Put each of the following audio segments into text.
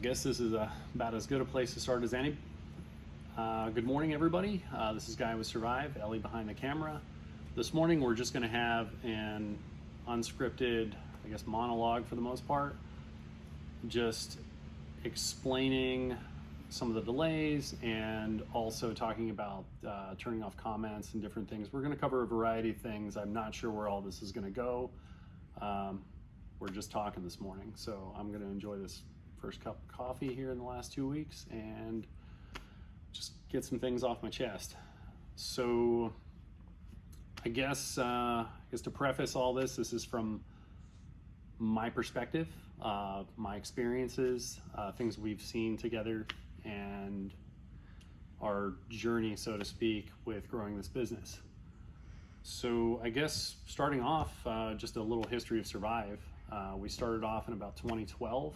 guess this is about as good a place to start as any. Good morning, everybody. This is Guy with Survive, Ellie behind the camera. This morning we're just going to have an unscripted, monologue for the most part, just explaining some of the delays and also talking about turning off comments and different things. We're going to cover a variety of things. I'm not sure where all this is going to go. We're just talking this morning, so I'm going to enjoy this first cup of coffee here in the last 2 weeks and just get some things off my chest. So I guess to preface all this, this is from my perspective, my experiences, things we've seen together, and our journey, so to speak, with growing this business. So I guess starting off, just a little history of Survive. We started off in about 2012.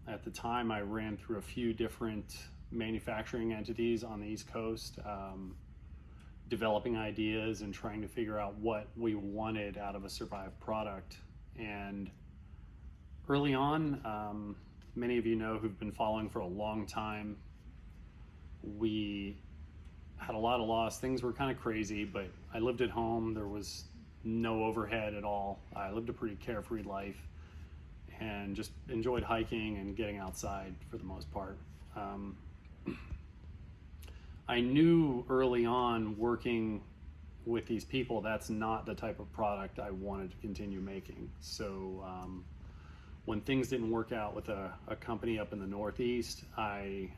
At the time, I ran through a few different manufacturing entities on the East Coast, developing ideas and trying to figure out what we wanted out of a Survive product. And early on, many of you know who've been following for a long time, we had a lot of loss. Things were kind of crazy, but I lived at home. There was no overhead at all. I lived a pretty carefree life and just enjoyed hiking and getting outside for the most part. I knew early on, working with these people, that's not the type of product I wanted to continue making. So when things didn't work out with a company up in the Northeast, I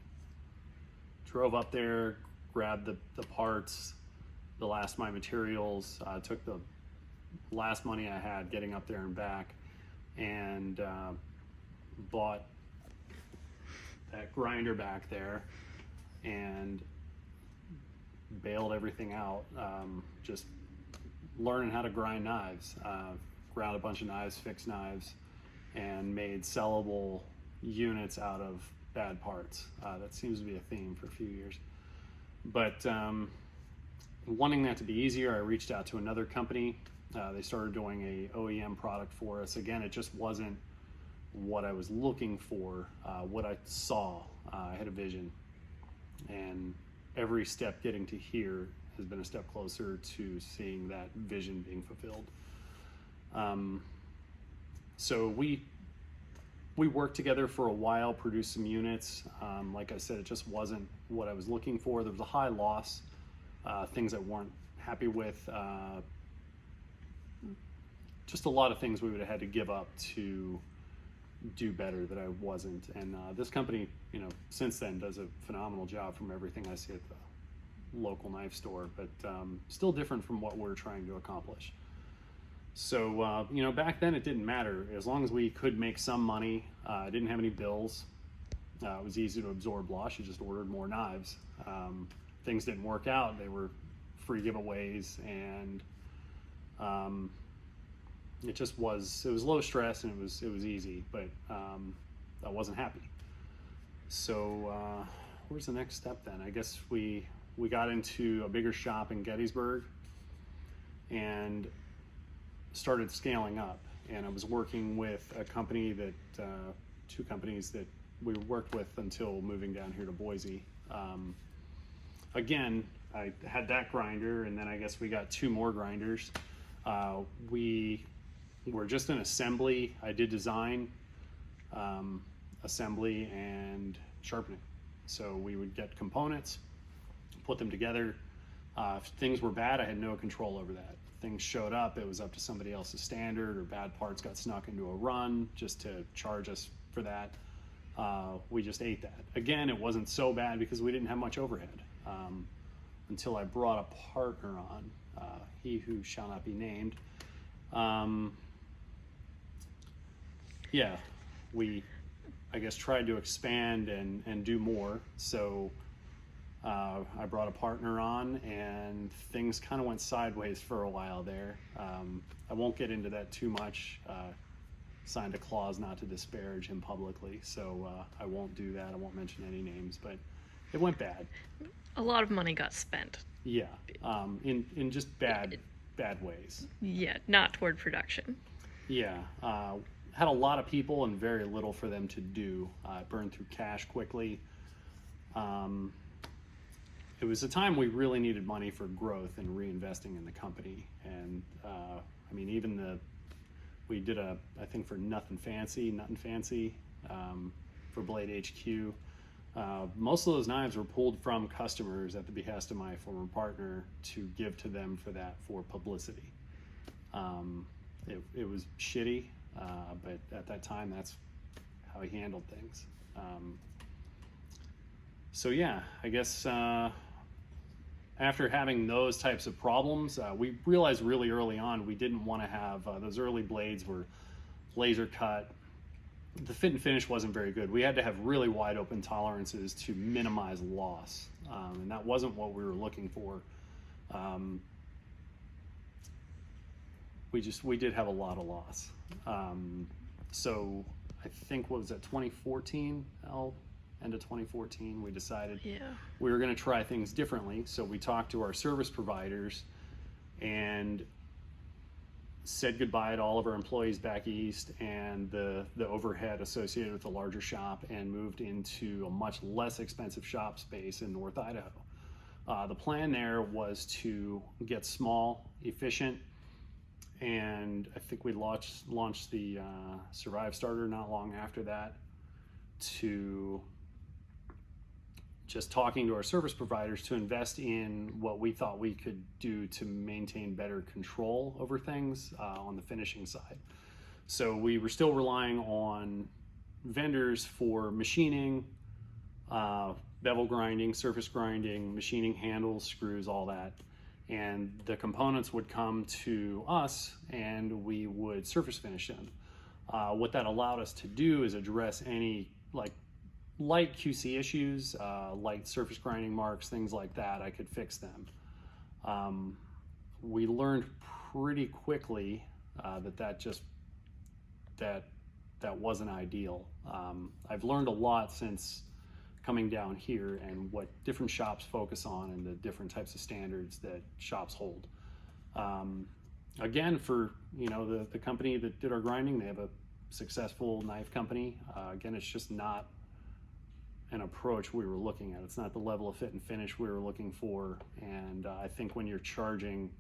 drove up there, grabbed the parts, the last of my materials, took the last money I had getting up there and back, and bought that grinder back there and bailed everything out, just learning how to grind knives. Ground a bunch of knives, fixed knives, and made sellable units out of bad parts. That seems to be a theme for a few years. But wanting that to be easier, I reached out to another company. They started doing a OEM product for us. Again, it just wasn't what I was looking for, what I saw. I had a vision, and every step getting to here has been a step closer to seeing that vision being fulfilled. So we worked together for a while, produced some units. Like I said, it just wasn't what I was looking for. There was a high loss, things I weren't happy with, just a lot of things we would have had to give up to do better that I wasn't. And this company, since then does a phenomenal job from everything I see at the local knife store, but still different from what we're trying to accomplish. So, back then it didn't matter. As long as we could make some money, I didn't have any bills. It was easy to absorb loss. You just ordered more knives. Things didn't work out. They were free giveaways, and it was low stress, and it was easy, but I wasn't happy. So where's the next step then? I guess we got into a bigger shop in Gettysburg and started scaling up. And I was working with a company that, two companies that we worked with until moving down here to Boise. Again, I had that grinder, and then I guess we got two more grinders. We were just an assembly. I did design, assembly, and sharpening. So we would get components, put them together. If things were bad, I had no control over that. Things showed up, it was up to somebody else's standard, or bad parts got snuck into a run just to charge us for that. We just ate that. Again, it wasn't so bad because we didn't have much overhead, until I brought a partner on, he who shall not be named. We, tried to expand and do more. So I brought a partner on, and things kind of went sideways for a while there. I won't get into that too much. Signed a clause not to disparage him publicly, so I won't do that. I won't mention any names, but it went bad. A lot of money got spent. Yeah, in just bad ways. Yeah, not toward production. Yeah, had a lot of people and very little for them to do. It burned through cash quickly. It was a time we really needed money for growth and reinvesting in the company. And I mean, even we did I think for Nothing Fancy, for Blade HQ. Most of those knives were pulled from customers at the behest of my former partner to give to them for publicity. It was shitty, but at that time, that's how he handled things. So yeah, I guess after having those types of problems, we realized really early on we didn't want to have those early blades were laser cut. The fit and finish wasn't very good. We had to have really wide open tolerances to minimize loss, and that wasn't what we were looking for. We did have a lot of loss. So I think, what was that, 2014, end of 2014, we decided we were going to try things differently. So we talked to our service providers and said goodbye to all of our employees back east and the overhead associated with the larger shop, and moved into a much less expensive shop space in North Idaho. The plan there was to get small, efficient, and I think we launched the Survive Starter not long after that, to just talking to our service providers to invest in what we thought we could do to maintain better control over things on the finishing side. So we were still relying on vendors for machining, bevel grinding, surface grinding, machining handles, screws, all that. And the components would come to us and we would surface finish them. What that allowed us to do is address any light QC issues, light surface grinding marks, things like that. I could fix them. We learned pretty quickly that wasn't ideal. I've learned a lot since coming down here and what different shops focus on and the different types of standards that shops hold. Again, for the company that did our grinding, they have a successful knife company. Again, it's just not an approach we were looking at. It's not the level of fit and finish we were looking for. And I think when you're charging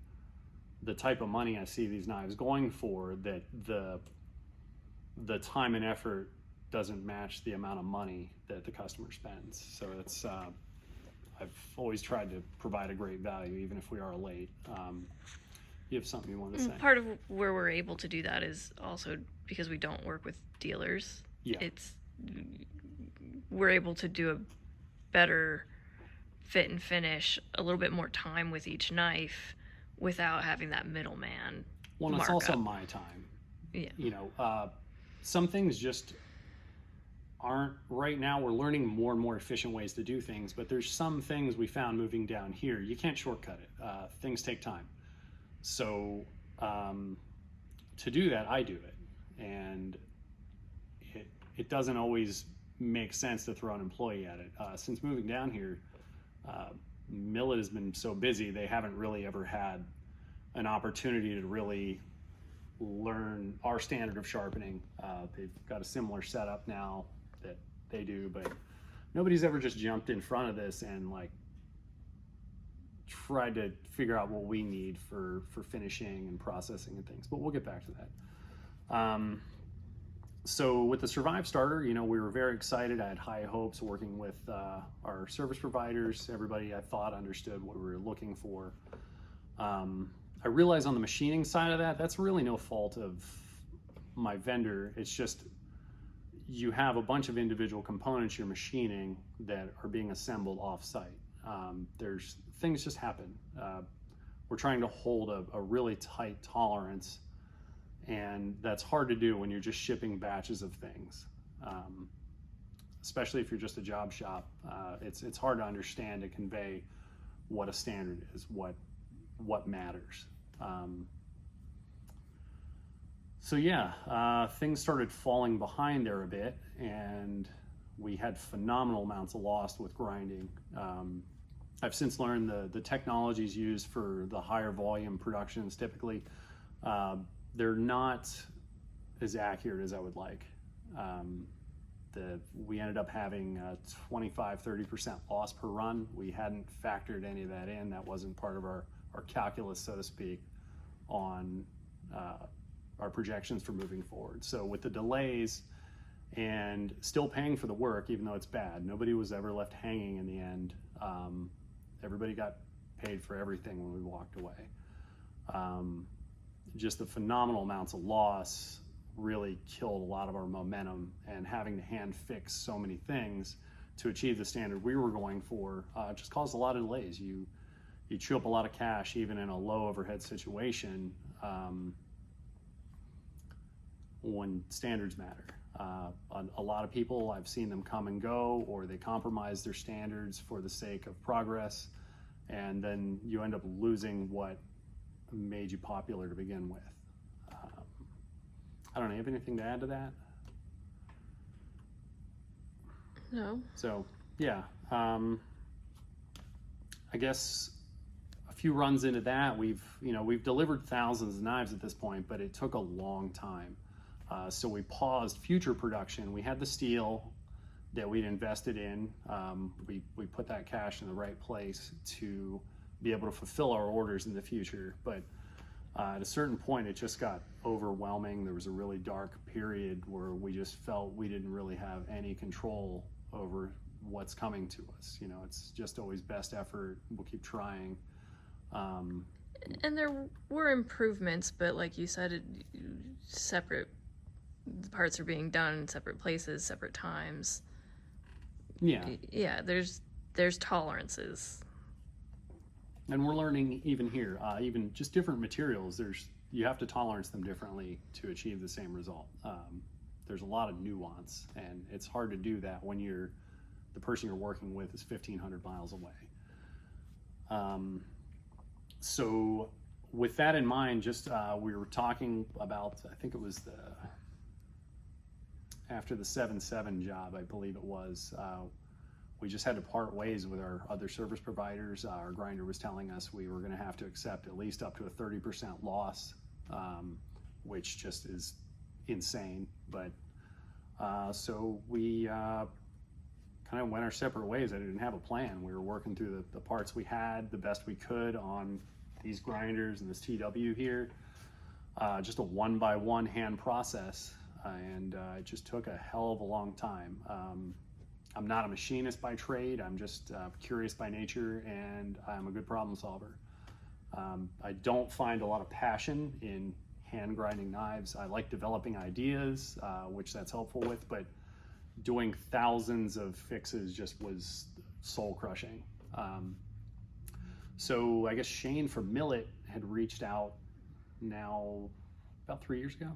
the type of money I see these knives going for, that the time and effort doesn't match the amount of money that the customer spends. So it's I've always tried to provide a great value, even if we are late. You have something you want to say? Part of where we're able to do that is also because we don't work with dealers. Yeah. We're able to do a better fit and finish, a little bit more time with each knife without having that middleman. Well, it's also my time. Yeah. Some things just aren't right now. We're learning more and more efficient ways to do things, but there's some things we found moving down here. You can't shortcut it. Things take time. So to do that, I do it. And it doesn't always make sense to throw an employee at it. Since moving down here, Millet has been so busy, they haven't really ever had an opportunity to really learn our standard of sharpening. They've got a similar setup now that they do, but nobody's ever just jumped in front of this and tried to figure out what we need for finishing and processing and things, but we'll get back to that. So with the Survive Starter, we were very excited. I had high hopes working with our service providers. Everybody I thought understood what we were looking for. I realized on the machining side of that's really no fault of my vendor. It's just you have a bunch of individual components you're machining that are being assembled off-site. Things just happen. We're trying to hold a really tight tolerance, and that's hard to do when you're just shipping batches of things, especially if you're just a job shop. It's hard to understand and convey what a standard is, what matters. So yeah, things started falling behind there a bit, and we had phenomenal amounts of loss with grinding. I've since learned the technologies used for the higher volume productions typically, they're not as accurate as I would like. We ended up having a 25-30% loss per run. We hadn't factored any of that in. That wasn't part of our calculus, so to speak, on our projections for moving forward. So with the delays and still paying for the work, even though it's bad, nobody was ever left hanging in the end. Everybody got paid for everything when we walked away. Just the phenomenal amounts of loss really killed a lot of our momentum, and having to hand fix so many things to achieve the standard we were going for just caused a lot of delays. You chew up a lot of cash even in a low overhead situation when standards matter. A lot of people, I've seen them come and go, or they compromise their standards for the sake of progress, and then you end up losing what made you popular to begin with. I don't know, you have anything to add to that? No. So, yeah, I guess a few runs into that, we've delivered thousands of knives at this point, but it took a long time. So we paused future production. We had the steel that we'd invested in. We put that cash in the right place to be able to fulfill our orders in the future. But at a certain point, it just got overwhelming. There was a really dark period where we just felt we didn't really have any control over what's coming to us. You know, it's just always best effort. We'll keep trying. And there were improvements, but like you said, separate parts are being done in separate places, separate times. Yeah, there's tolerances. And we're learning even here, even just different materials, you have to tolerance them differently to achieve the same result. There's a lot of nuance, and it's hard to do that when the person you're working with is 1,500 miles away. So with that in mind, just we were talking about, I think it was after the 7.7 job, I believe it was, we just had to part ways with our other service providers. Our grinder was telling us we were going to have to accept at least up to a 30% loss, which just is insane. But so we kind of went our separate ways. I didn't have a plan. We were working through the parts we had the best we could on these grinders and this TW here. Just a one-by-one hand process, and it just took a hell of a long time. I'm not a machinist by trade. I'm just curious by nature, and I'm a good problem solver. I don't find a lot of passion in hand grinding knives. I like developing ideas, which that's helpful with, but doing thousands of fixes just was soul crushing. So I guess Shane from Millet had reached out now about 3 years ago.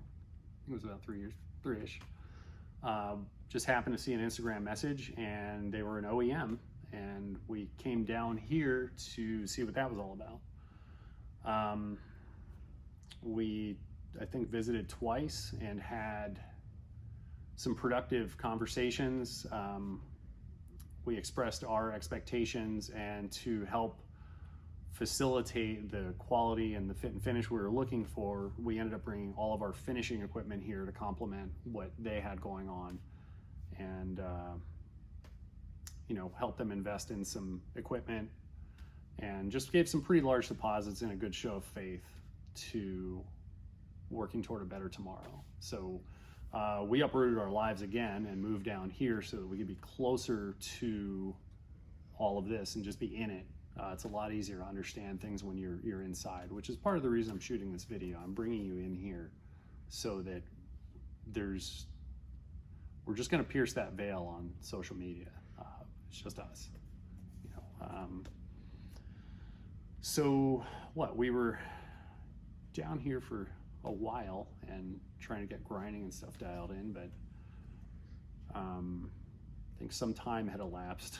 It was about 3 years, three-ish. Just happened to see an Instagram message, and they were an OEM, and we came down here to see what that was all about. We, I think, visited twice and had some productive conversations. We expressed our expectations, and to help facilitate the quality and the fit and finish we were looking for, we ended up bringing all of our finishing equipment here to complement what they had going on, and help them invest in some equipment, and just gave some pretty large deposits in a good show of faith to working toward a better tomorrow. So we uprooted our lives again and moved down here so that we could be closer to all of this and just be in it. It's a lot easier to understand things when you're inside, which is part of the reason I'm shooting this video. I'm bringing you in here so that we're just going to pierce that veil on social media. It's just us, So we were down here for a while and trying to get grinding and stuff dialed in, but I think some time had elapsed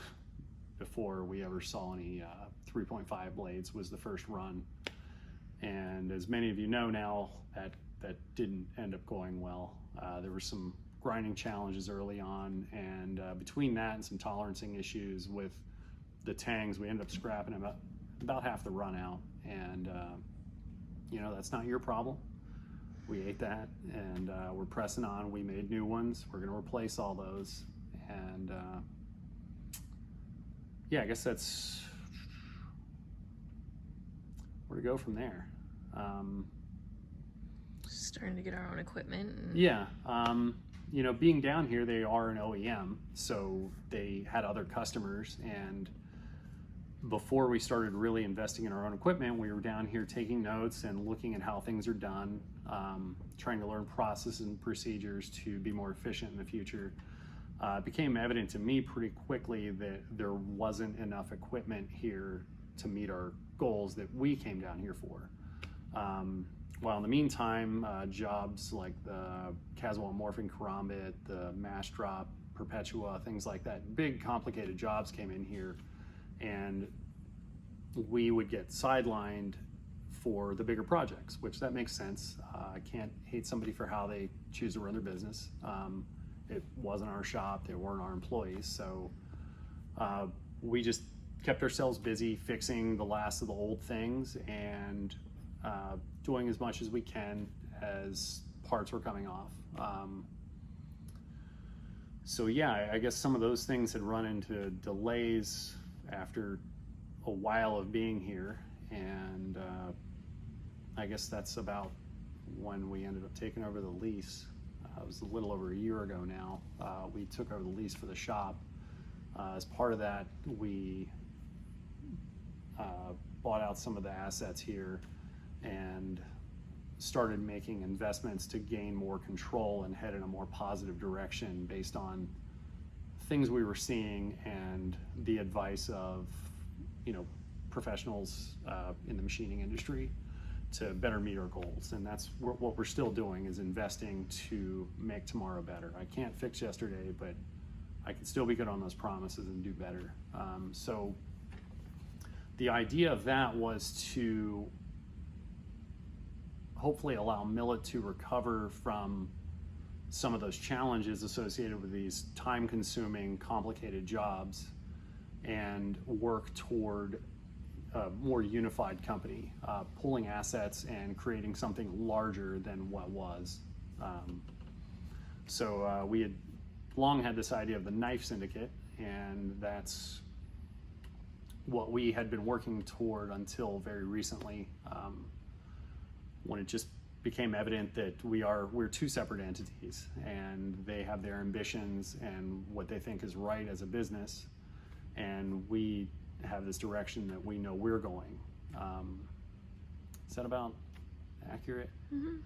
before we ever saw any 3.5 blades. Was the first run, and as many of you know now, that didn't end up going well. There were some grinding challenges early on, and between that and some tolerancing issues with the tangs, we ended up scrapping about half the run out, and that's not your problem. we ate that, and we're pressing on. We made new ones. We're going to replace all those, and yeah, I guess that's where to go from there. Starting to get our own equipment. Yeah. You know, being down here, they are an OEM, so they had other customers, and before we started really investing in our own equipment, we were down here taking notes and looking at how things are done, trying to learn processes and procedures to be more efficient in the future. It became evident to me pretty quickly that there wasn't enough equipment here to meet our goals that we came down here for. While in the meantime, jobs like the Caswell Morphing Karambit, the Mash Drop, Perpetua, things like that, big complicated jobs came in here, and we would get sidelined for the bigger projects, which that makes sense. I can't hate somebody for how they choose to run their business. It wasn't our shop, they weren't our employees, so we just kept ourselves busy fixing the last of the old things and doing as much as we can as parts were coming off. So yeah, I guess some of those things had run into delays after a while of being here, and I guess that's about when we ended up taking over the lease. It was a little over a year ago now. We took over the lease for the shop. As part of that, we bought out some of the assets here and started making investments to gain more control and head in a more positive direction based on things we were seeing and the advice of, you know, professionals in the machining industry to better meet our goals. And that's what we're still doing, is investing to make tomorrow better. I can't fix yesterday, but I can still be good on those promises and do better. So the idea of that was to hopefully allow Millet to recover from some of those challenges associated with these time-consuming, complicated jobs and work toward a more unified company, pulling assets and creating something larger than what was. So we had long had this idea of the Knife Syndicate, and that's what we had been working toward until very recently, when it just became evident that we're two separate entities, and they have their ambitions and what they think is right as a business, and we have this direction that we know we're going. Is that about accurate? Mm-hmm.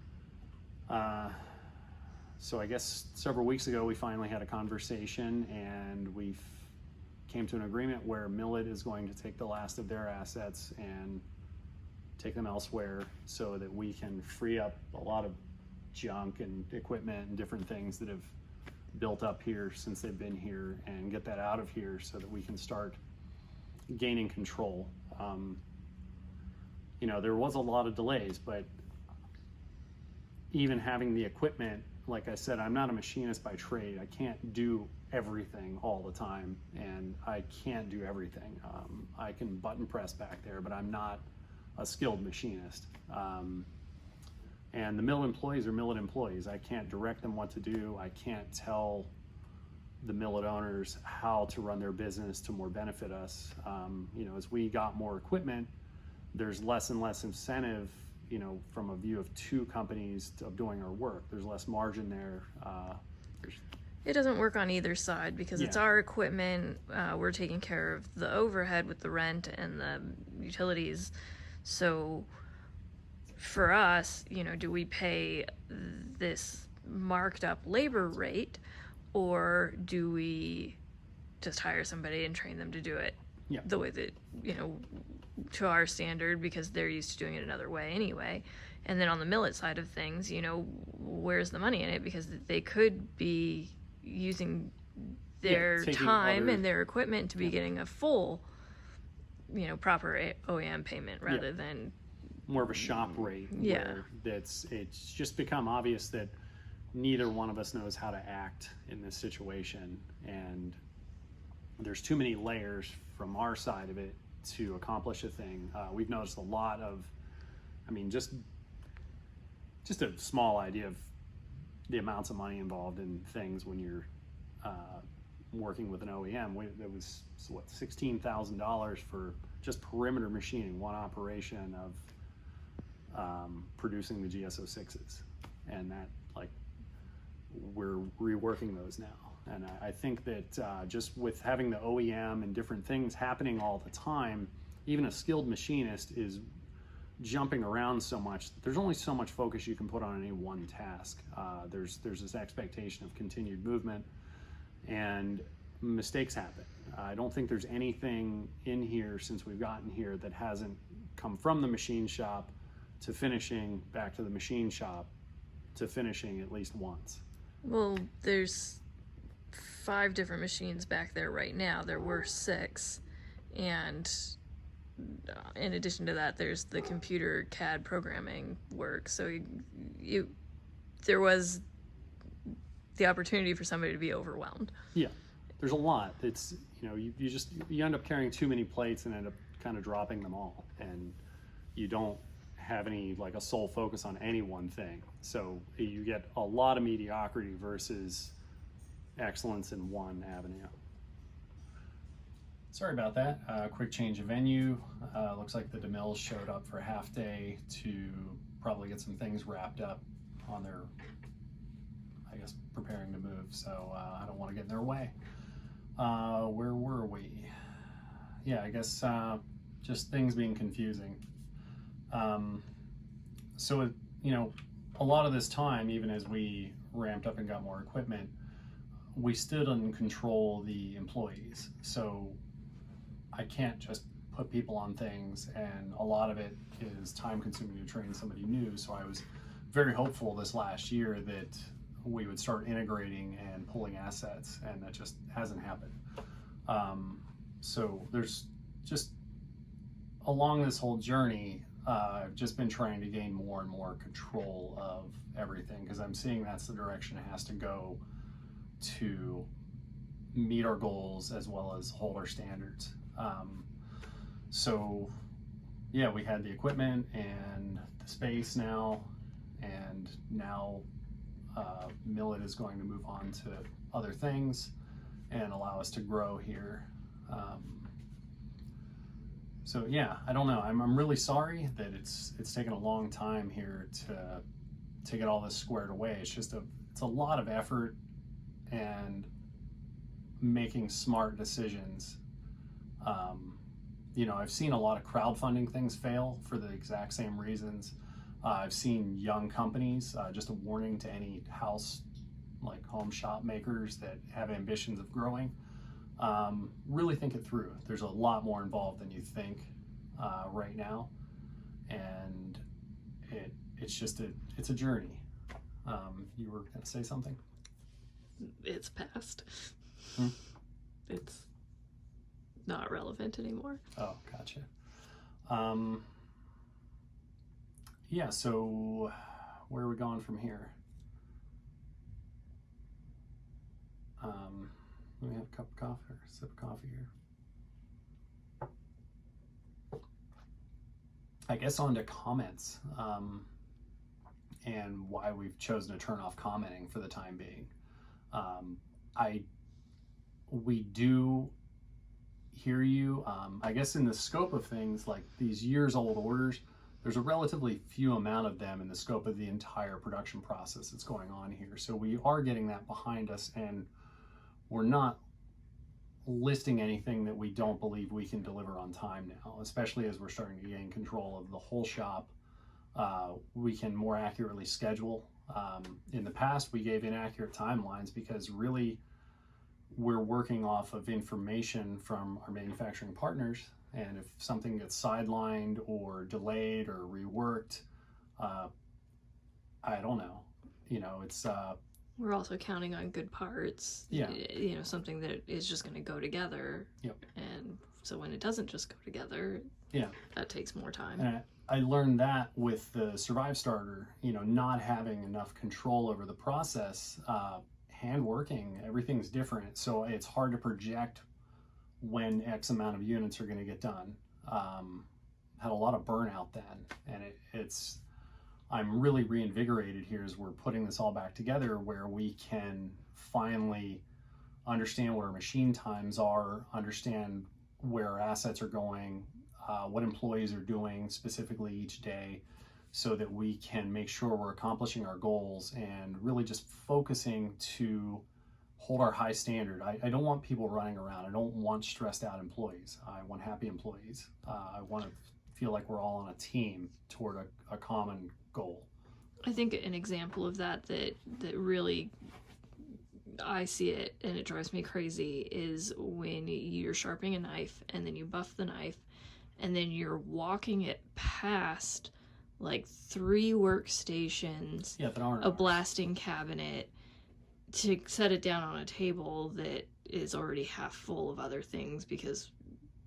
So I guess several weeks ago we finally had a conversation, and we came to an agreement where Millet is going to take the last of their assets and take them elsewhere so that we can free up a lot of junk and equipment and different things that have built up here since they've been here, and get that out of here so that we can start gaining control. You know, there was a lot of delays, but even having the equipment, like I said, I'm not a machinist by trade. I can't do everything all the time, and I can't do everything. I can button press back there, but I'm not a skilled machinist. And the Millet employees are Millet employees. I can't direct them what to do. I can't tell the Millet owners how to run their business to more benefit us. You know, as we got more equipment, there's less and less incentive, you know, from a view of two companies of doing our work. There's less margin there. It doesn't work on either side because it's our equipment. We're taking care of the overhead with the rent and the utilities. So for us, you know, do we pay this marked up labor rate, or do we just hire somebody and train them to do it the way that, you know, to our standard, because they're used to doing it another way anyway? And then on the Millet side of things, you know, where's the money in it? Because they could be using their time and their equipment to be getting a full, you know, proper OEM payment rather than more of a shop rate. Where it's just become obvious that neither one of us knows how to act in this situation, and there's too many layers from our side of it to accomplish a thing. We've noticed a lot of, I mean, just just a small idea of the amounts of money involved in things when you're working with an OEM. It was what, $16,000 for just perimeter machining, one operation of producing the GS06s, and that, like, we're reworking those now. And I think that just with having the OEM and different things happening all the time, even a skilled machinist is jumping around so much. There's only so much focus you can put on any one task. There's this expectation of continued movement, and mistakes happen. I don't think there's anything in here since we've gotten here that hasn't come from the machine shop to finishing, back to the machine shop to finishing at least once. Well, there's 5 different machines back there right now. There were 6, and in addition to that, there's the computer CAD programming work. So there was the opportunity for somebody to be overwhelmed. Yeah, there's a lot. It's, you end up carrying too many plates and end up kind of dropping them all, and you don't have any, like, a sole focus on any one thing. So you get a lot of mediocrity versus excellence in one avenue. Sorry about that. Quick change of venue. Looks like the DeMills showed up for a half day to probably get some things wrapped up on their, I guess, preparing to move. So I don't want to get in their way. Where were we? Yeah, I guess just things being confusing. So, a lot of this time, even as we ramped up and got more equipment, we still didn't control the employees. So I can't just put people on things, and a lot of it is time consuming to train somebody new. So I was very hopeful this last year that we would start integrating and pulling assets, and that just hasn't happened. So there's just, along this whole journey, I've just been trying to gain more and more control of everything, because I'm seeing that's the direction it has to go to meet our goals as well as hold our standards. So yeah, we had the equipment and the space now, and now Millet is going to move on to other things and allow us to grow here. So yeah, I don't know. I'm really sorry that it's taken a long time here to get all this squared away. It's a lot of effort and making smart decisions. I've seen a lot of crowdfunding things fail for the exact same reasons. I've seen young companies, just a warning to any home shop makers that have ambitions of growing. Really think it through. There's a lot more involved than you think right now, and it's a journey. You were going to say something? It's past. It's not relevant anymore. Oh, gotcha. Yeah, so where are we going from here? Let me have a cup of coffee or a sip of coffee here. I guess on to comments, and why we've chosen to turn off commenting for the time being. We do hear you. I guess in the scope of things, like these years-old orders, there's a relatively few amount of them in the scope of the entire production process that's going on here. So we are getting that behind us, and we're not listing anything that we don't believe we can deliver on time now, especially as we're starting to gain control of the whole shop. We can more accurately schedule. In the past, we gave inaccurate timelines because really we're working off of information from our manufacturing partners, and if something gets sidelined or delayed or reworked, I don't know. It's we're also counting on good parts. Yeah. Something that is just going to go together. Yep. And so when it doesn't just go together, yeah, that takes more time. And I learned that with the Survive Starter, not having enough control over the process, hand working, everything's different. So it's hard to project when X amount of units are going to get done. Had a lot of burnout then, and it's I'm really reinvigorated here as we're putting this all back together, where we can finally understand what our machine times are, understand where our assets are going, what employees are doing specifically each day, so that we can make sure we're accomplishing our goals and really just focusing to hold our high standard. I don't want people running around. I don't want stressed out employees. I want happy employees. I want to feel like we're all on a team toward a common goal. I think an example of that really I see it and it drives me crazy is when you're sharpening a knife and then you buff the knife and then you're walking it past like 3 workstations, that aren't a blasting cabinet, to set it down on a table that is already half full of other things because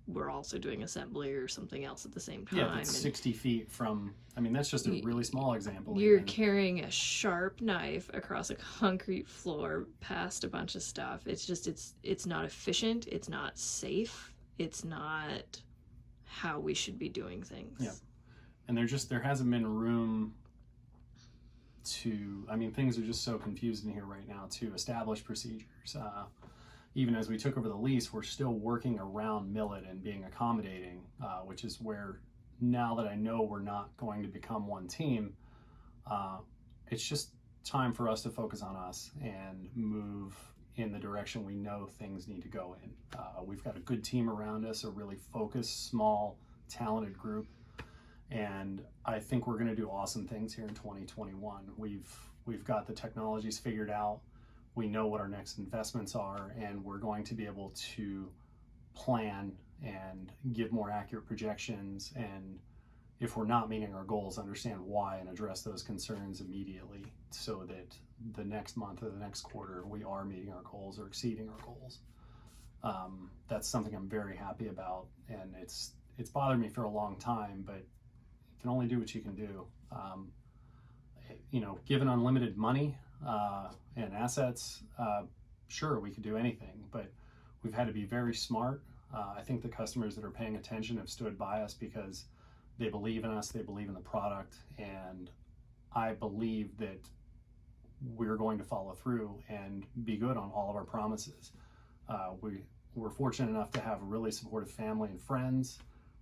we're also doing assembly or something else at the same time. Yeah, that's 60 feet from, I mean, that's just a really small example. You're carrying a sharp knife across a concrete floor past a bunch of stuff. It's just, it's not efficient. It's not safe. It's not how we should be doing things. Yeah. And there hasn't been room to, I mean, things are just so confused in here right now, to establish procedures. Even as we took over the lease, we're still working around Millet and being accommodating, which is where, now that I know we're not going to become one team, it's just time for us to focus on us and move in the direction we know things need to go in. We've got a good team around us, a really focused, small, talented group, and I think we're going to do awesome things here in 2021. We've got the technologies figured out. We know what our next investments are, and we're going to be able to plan and give more accurate projections, and if we're not meeting our goals, understand why and address those concerns immediately, so that the next month or the next quarter we are meeting our goals or exceeding our goals. That's something I'm very happy about, and it's bothered me for a long time, but you can only do what you can do. Given unlimited money and assets, sure, we could do anything, but we've had to be very smart. I think the customers that are paying attention have stood by us because they believe in us, they believe in the product, and I believe that we're going to follow through and be good on all of our promises. We're fortunate enough to have a really supportive family and friends.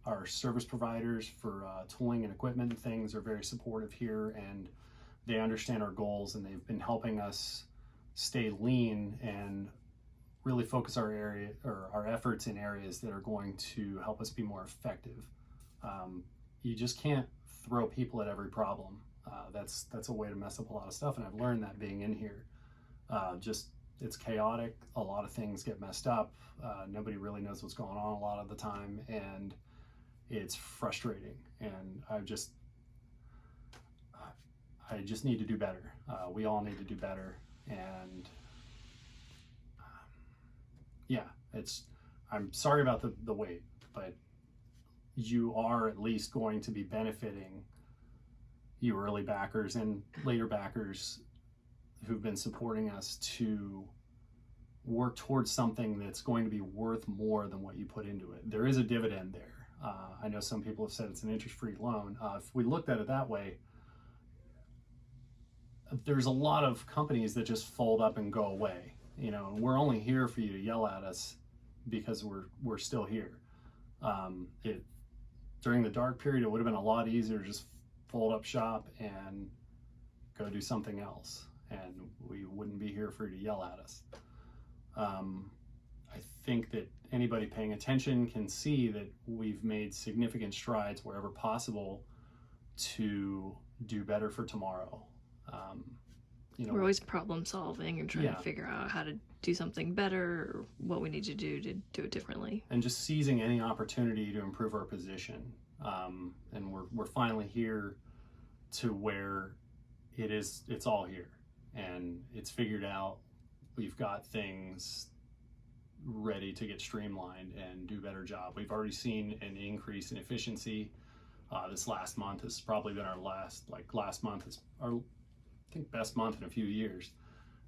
Our service providers for tooling and equipment and things are very supportive here, and they understand our goals, and they've been helping us stay lean and really focus our efforts in areas that are going to help us be more effective. You just can't throw people at every problem. That's a way to mess up a lot of stuff, and I've learned that being in here. It's chaotic. A lot of things get messed up. Nobody really knows what's going on a lot of the time, and it's frustrating. And I just need to do better. We all need to do better. And I'm sorry about the wait, but you are at least going to be benefiting, you early backers and later backers who've been supporting us, to work towards something that's going to be worth more than what you put into it. There is a dividend there. I know some people have said it's an interest-free loan. If we looked at it that way, there's a lot of companies that just fold up and go away. We're only here for you to yell at us because we're still here. During the dark period, it would have been a lot easier to just fold up shop and go do something else, and we wouldn't be here for you to yell at us. I think that anybody paying attention can see that we've made significant strides wherever possible to do better for tomorrow. We're always problem solving and trying to figure out how to do something better, or what we need to do it differently. And just seizing any opportunity to improve our position. And we're finally here to where it's all here and it's figured out. We've got things ready to get streamlined and do a better job. We've already seen an increase in efficiency. This last month has probably been our last month is our, I think, best month in a few years.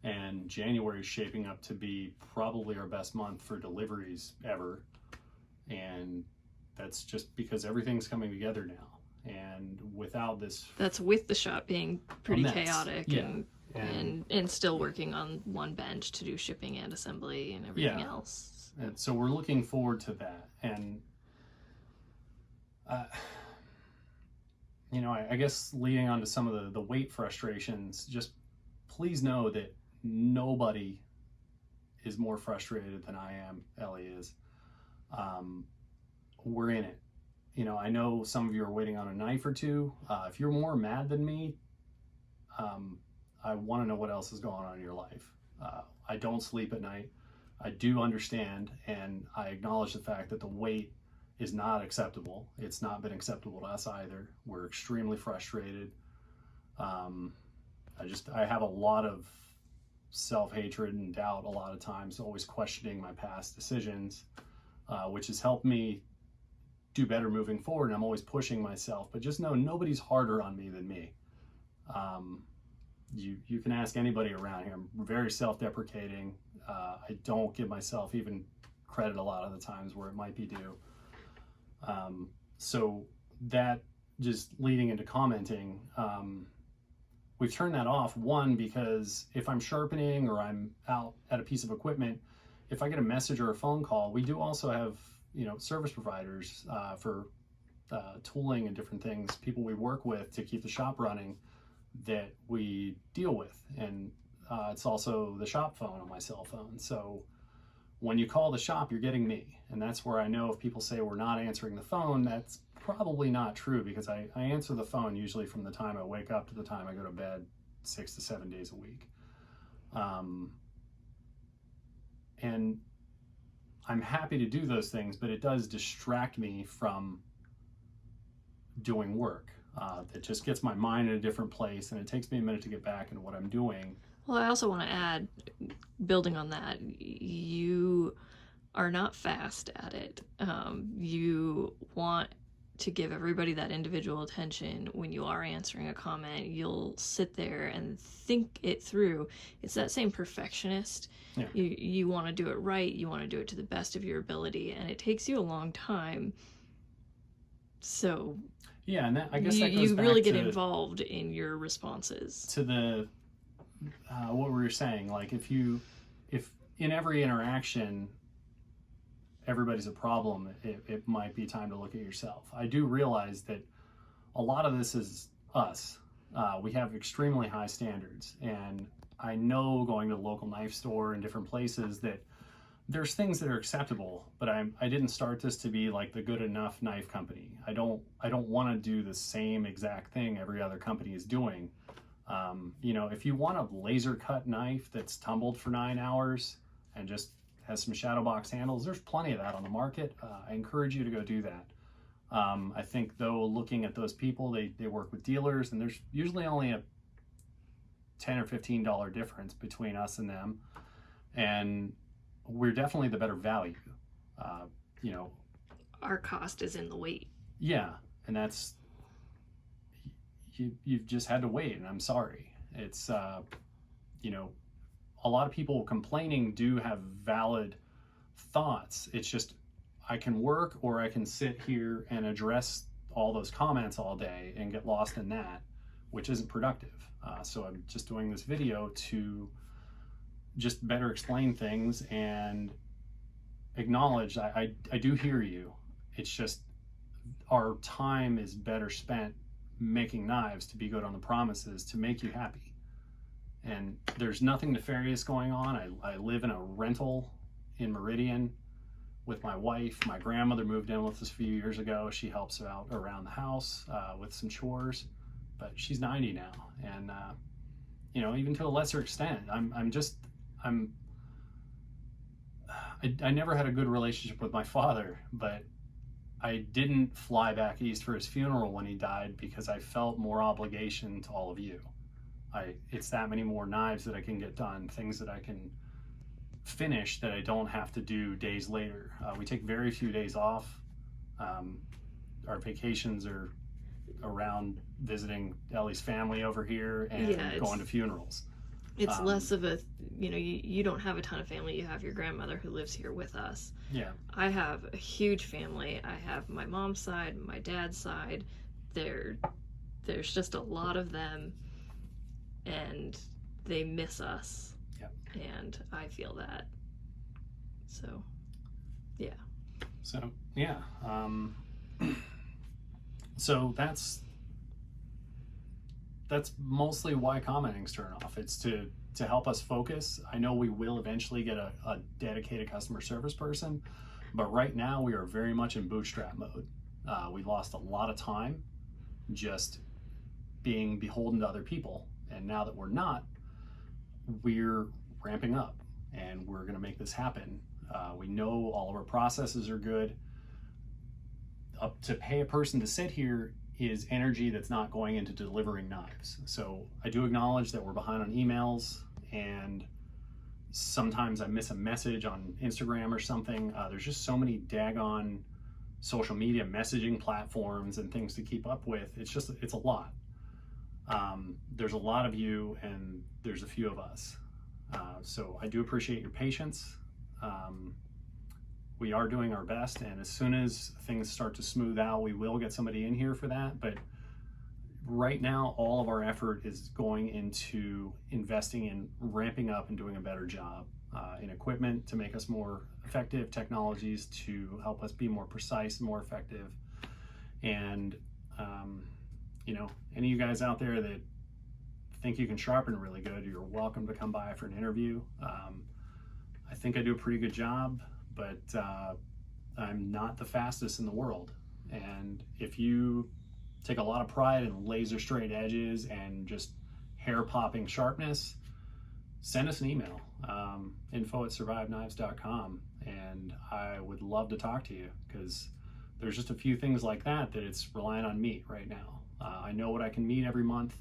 And January is shaping up to be probably our best month for deliveries ever. And that's just because everything's coming together now. And without this, that's with the shop being pretty mess. chaotic, Yeah. and still working on one bench to do shipping and assembly and everything else. And so we're looking forward to that. And you know, I guess leading on to some of the weight frustrations, just please know that nobody is more frustrated than I am. Ellie is. We're in it. You know, I know some of you are waiting on a knife or two. If you're more mad than me, I want to know what else is going on in your life. I don't sleep at night. I do understand, and I acknowledge the fact that the wait is not acceptable. It's not been acceptable to us either. We're extremely frustrated. I have a lot of self-hatred and doubt a lot of times, always questioning my past decisions, which has helped me do better moving forward. And I'm always pushing myself, but just know nobody's harder on me than me. You can ask anybody around here. I'm very self-deprecating. I don't give myself even credit a lot of the times where it might be due. So that, just leading into commenting, we've turned that off. One, because if I'm sharpening or I'm out at a piece of equipment, if I get a message or a phone call, we do also have, you know, service providers for tooling and different things, people we work with to keep the shop running, that we deal with. And it's also the shop phone on my cell phone. So when you call the shop, you're getting me. And that's where I know if people say we're not answering the phone, that's probably not true, because I answer the phone usually from the time I wake up to the time I go to bed, 6 to 7 days a week. And I'm happy to do those things, but it does distract me from doing work. It just gets my mind in a different place, and it takes me a minute to get back into what I'm doing. Well, I also want to add, building on that, you are not fast at it. You want to give everybody that individual attention. When you are answering a comment, you'll sit there and think it through. It's that same perfectionist. Yeah. You want to do it right. You want to do it to the best of your ability, and it takes you a long time. So yeah, and I guess that goes you back really to, get involved in your responses. To the what we were saying, like if in every interaction everybody's a problem, it might be time to look at yourself. I do realize that a lot of this is us. We have extremely high standards, and I know going to the local knife store and different places that there's things that are acceptable, but I didn't start this to be like the good enough knife company. I don't want to do the same exact thing every other company is doing. You know, if you want a laser cut knife that's tumbled for 9 hours and just has some shadow box handles, there's plenty of that on the market. I encourage you to go do that. I think though, looking at those people, they work with dealers, and there's usually only a $10 or $15 difference between us and them, and we're definitely the better value. You know, our cost is in the weight. Yeah, and that's, you've just had to wait, and I'm sorry. It's you know, a lot of people complaining do have valid thoughts. It's just, I can work, or I can sit here and address all those comments all day and get lost in that, which isn't productive. So I'm just doing this video to just better explain things and acknowledge I do hear you. It's just our time is better spent making knives to be good on the promises to make you happy. And there's nothing nefarious going on. I live in a rental in Meridian with my wife. My grandmother moved in with us a few years ago. She helps out around the house with some chores, but she's 90 now. And you know, even to a lesser extent, I never had a good relationship with my father, but I didn't fly back east for his funeral when he died because I felt more obligation to all of you. It's that many more knives that I can get done, things that I can finish that I don't have to do days later. We take very few days off. Our vacations are around visiting Ellie's family over here and going to funerals. It's less of a, you know, you don't have a ton of family. You have your grandmother who lives here with us. Yeah. I have a huge family. I have my mom's side, my dad's side, there's just a lot of them, and they miss us. Yep. And I feel that. So, yeah. So, yeah. So that's mostly why commenting's turned off. It's to help us focus. I know we will eventually get a dedicated customer service person, but right now we are very much in bootstrap mode. We lost a lot of time just being beholden to other people, and now that we're not, we're ramping up and we're going to make this happen. We know all of our processes are good. Up to pay a person to sit here is energy that's not going into delivering knives. So I do acknowledge that we're behind on emails, and sometimes I miss a message on Instagram or something. There's just so many daggone social media messaging platforms and things to keep up with. It's a lot. There's a lot of you and there's a few of us. So I do appreciate your patience. We are doing our best, and as soon as things start to smooth out, we will get somebody in here for that. But right now, all of our effort is going into investing in ramping up and doing a better job in equipment to make us more effective, technologies to help us be more precise and more effective. And, any of you guys out there that think you can sharpen really good, you're welcome to come by for an interview. I think I do a pretty good job, but I'm not the fastest in the world. And if you take a lot of pride in laser straight edges and just hair popping sharpness, send us an email, info@surviveknives.com, and I would love to talk to you, because there's just a few things like that it's relying on meat right now. I know what I can meet every month,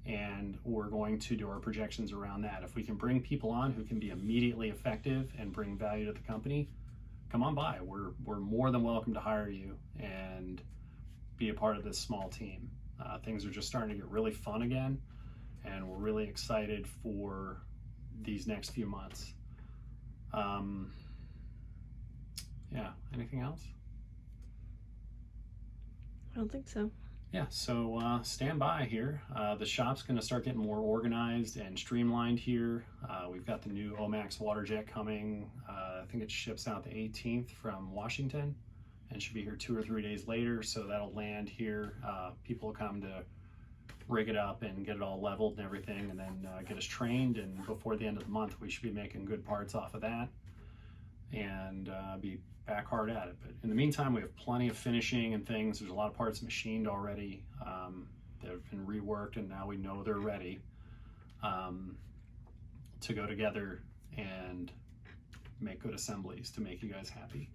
and we're going to do our projections around that. If we can bring people on who can be immediately effective and bring value to the company, come on by. We're more than welcome to hire you and be a part of this small team. Things are just starting to get really fun again, and we're really excited for these next few months. Yeah, anything else? I don't think so. Yeah, so stand by here. The shop's going to start getting more organized and streamlined here. We've got the new Omax water jet coming. I think it ships out the 18th from Washington and should be here 2 or 3 days later. So that'll land here. People will come to rig it up and get it all leveled and everything, and then get us trained. And before the end of the month, we should be making good parts off of that and be back hard at it. But in the meantime, we have plenty of finishing and things. There's a lot of parts machined already that have been reworked, and now we know they're ready to go together and make good assemblies to make you guys happy.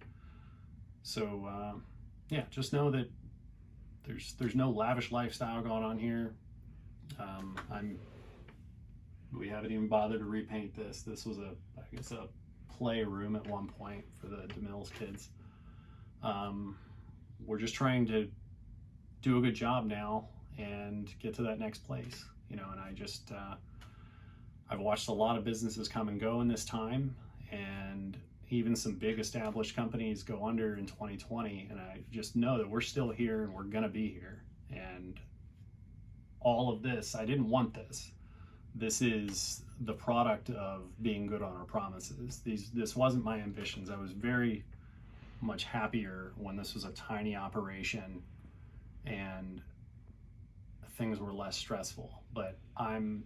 So yeah, just know that there's no lavish lifestyle going on here. We haven't even bothered to repaint this. This was I guess a playroom at one point for the DeMills kids. We're just trying to do a good job now and get to that next place, and I've watched a lot of businesses come and go in this time, and even some big established companies go under in 2020, and I just know that we're still here and we're gonna be here. And all of this, I didn't want this. This is the product of being good on our promises. This wasn't my ambitions. I was very much happier when this was a tiny operation and things were less stressful. But I'm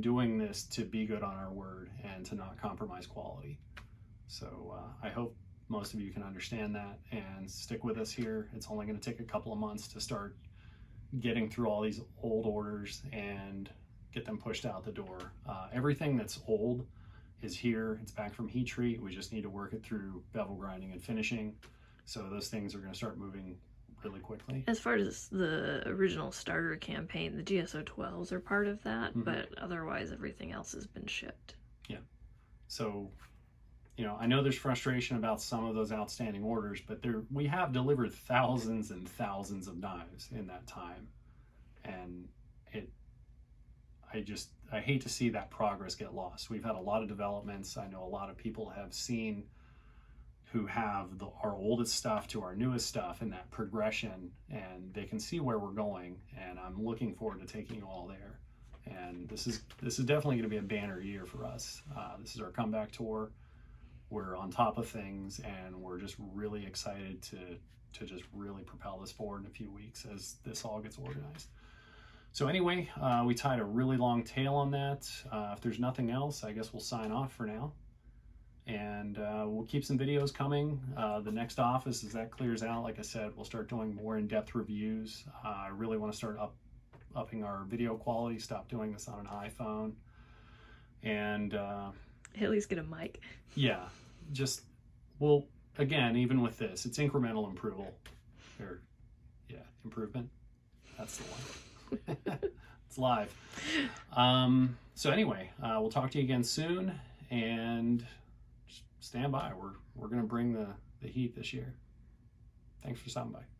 doing this to be good on our word and to not compromise quality. So I hope most of you can understand that and stick with us here. It's only going to take a couple of months to start getting through all these old orders and get them pushed out the door. Everything that's old is here. It's back from heat treat. We just need to work it through bevel grinding and finishing. So those things are going to start moving really quickly. As far as the original starter campaign, the GSO-12s are part of that, but otherwise everything else has been shipped. Yeah. So, I know there's frustration about some of those outstanding orders, but we have delivered thousands and thousands of knives in that time. And I hate to see that progress get lost. We've had a lot of developments. I know a lot of people have seen who have our oldest stuff to our newest stuff and that progression, and they can see where we're going. And I'm looking forward to taking you all there. And this is definitely going to be a banner year for us. This is our comeback tour. We're on top of things, and we're just really excited to just really propel this forward in a few weeks as this all gets organized. So anyway, we tied a really long tail on that. If there's nothing else, I guess we'll sign off for now. And we'll keep some videos coming. The next office, as that clears out, like I said, we'll start doing more in-depth reviews. I really want to start upping our video quality, stop doing this on an iPhone. And at least get a mic. Yeah, just, well, again, even with this, it's incremental improvement. Improvement. That's the one. It's live. So anyway, we'll talk to you again soon, and just stand by. We're going to bring the heat this year. Thanks for stopping by.